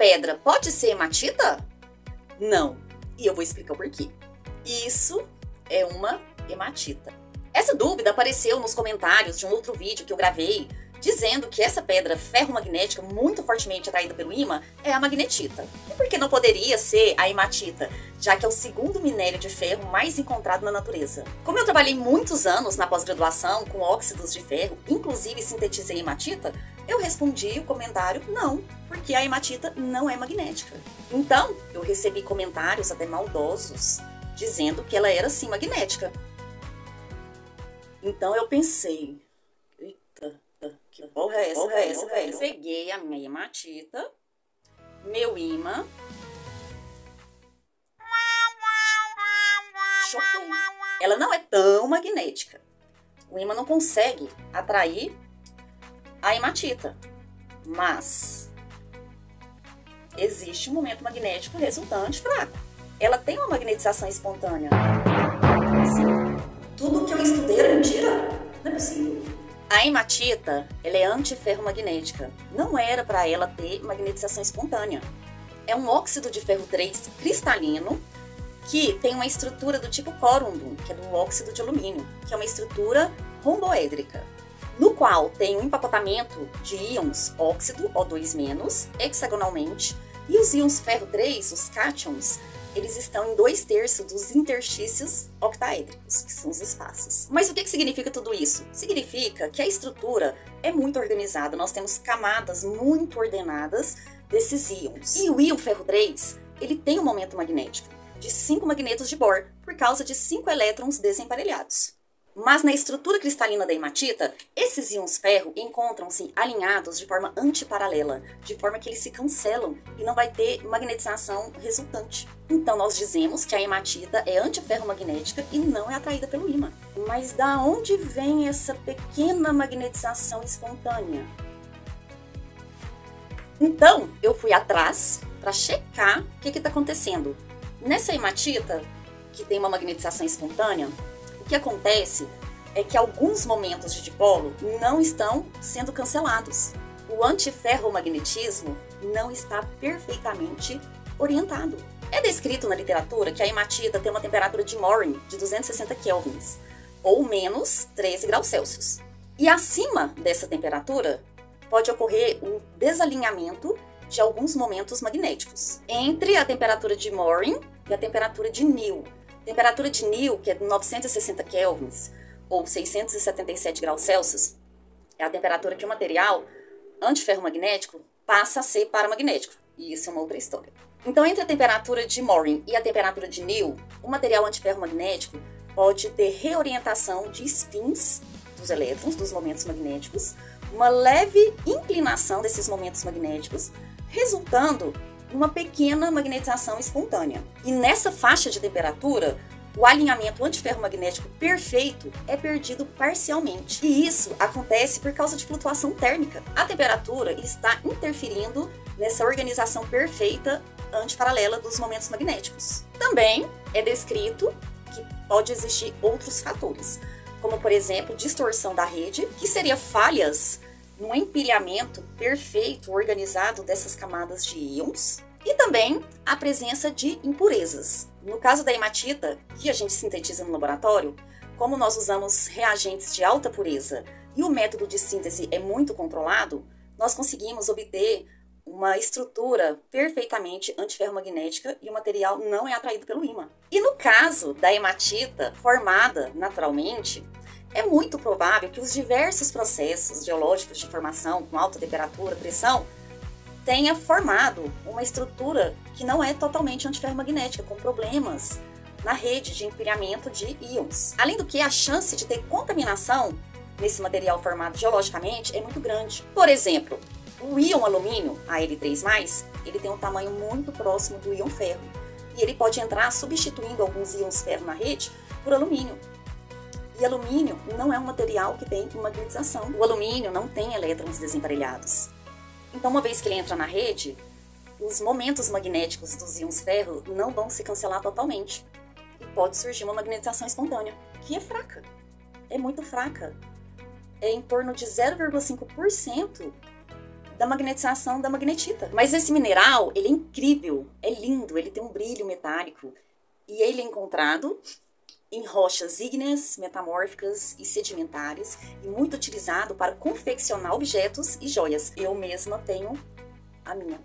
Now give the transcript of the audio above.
pedra pode ser hematita? Não. E eu vou explicar o porquê. Isso é uma hematita. Essa dúvida apareceu nos comentários de um outro vídeo que eu gravei, dizendo que essa pedra ferromagnética muito fortemente atraída pelo ímã é a magnetita. E por que não poderia ser a hematita, já que é o segundo minério de ferro mais encontrado na natureza? Como eu trabalhei muitos anos na pós-graduação com óxidos de ferro, inclusive sintetizei hematita, eu respondi o comentário não, porque a hematita não é magnética. Então, eu recebi comentários até maldosos, dizendo que ela era sim magnética. Então eu pensei, eita, que porra é essa, velho? Peguei a minha hematita, meu ímã, choquei. Ela não é tão magnética. O ímã não consegue atrair a hematita, mas existe um momento magnético resultante fraco. Ela tem uma magnetização espontânea. Sim. Tudo que eu estudei era mentira? Não é possível. A hematita, ela é antiferromagnética. Não era para ela ter magnetização espontânea. É um óxido de ferro 3 cristalino que tem uma estrutura do tipo corundum, que é do óxido de alumínio, que é uma estrutura romboédrica, no qual tem um empacotamento de íons óxido, O2-, hexagonalmente, e os íons ferro 3, os cátions, eles estão em 2/3 dos interstícios octaédricos, que são os espaços. Mas o que significa tudo isso? Significa que a estrutura é muito organizada, nós temos camadas muito ordenadas desses íons. E o íon ferro 3, ele tem um momento magnético de 5 magnetos de Bohr, por causa de 5 elétrons desemparelhados. Mas na estrutura cristalina da hematita, esses íons ferro encontram-se alinhados de forma antiparalela, de forma que eles se cancelam e não vai ter magnetização resultante. Então nós dizemos que a hematita é antiferromagnética e não é atraída pelo ímã. Mas da onde vem essa pequena magnetização espontânea? Então eu fui atrás para checar o que está acontecendo. Nessa hematita, que tem uma magnetização espontânea, o que acontece é que alguns momentos de dipolo não estão sendo cancelados. O antiferromagnetismo não está perfeitamente orientado. É descrito na literatura que a hematita tem uma temperatura de Morin de 260 kelvins, ou menos 13 graus Celsius. E acima dessa temperatura pode ocorrer um desalinhamento de alguns momentos magnéticos entre a temperatura de Morin e a temperatura de Neal. Temperatura de Neal, que é 960 kelvins, ou 677 graus Celsius, é a temperatura que o material antiferromagnético passa a ser paramagnético. E isso é uma outra história. Então, entre a temperatura de Morin e a temperatura de Neal, o material antiferromagnético pode ter reorientação de spins dos elétrons, dos momentos magnéticos, uma leve inclinação desses momentos magnéticos, resultando numa pequena magnetização espontânea. E nessa faixa de temperatura, o alinhamento antiferromagnético perfeito é perdido parcialmente. E isso acontece por causa de flutuação térmica. A temperatura está interferindo nessa organização perfeita antiparalela dos momentos magnéticos. Também é descrito que pode existir outros fatores, como por exemplo, distorção da rede, que seria falhas no empilhamento perfeito, organizado dessas camadas de íons, e também a presença de impurezas. No caso da hematita, que a gente sintetiza no laboratório, como nós usamos reagentes de alta pureza e o método de síntese é muito controlado, nós conseguimos obter uma estrutura perfeitamente antiferromagnética e o material não é atraído pelo ímã. E no caso da hematita formada naturalmente, é muito provável que os diversos processos geológicos de formação com alta temperatura, pressão, tenha formado uma estrutura que não é totalmente antiferromagnética, com problemas na rede de empilhamento de íons. Além do que, a chance de ter contaminação nesse material formado geologicamente é muito grande. Por exemplo, o íon alumínio, Al3+, ele tem um tamanho muito próximo do íon ferro. E ele pode entrar substituindo alguns íons ferro na rede por alumínio. E alumínio não é um material que tem magnetização. O alumínio não tem elétrons desemparelhados. Então, uma vez que ele entra na rede, os momentos magnéticos dos íons ferro não vão se cancelar totalmente. E pode surgir uma magnetização espontânea, que é fraca. É muito fraca. É em torno de 0,5% da magnetização da magnetita. Mas esse mineral, ele é incrível, é lindo, ele tem um brilho metálico e ele é encontrado em rochas ígneas, metamórficas e sedimentares e muito utilizado para confeccionar objetos e joias. Eu mesma tenho a minha.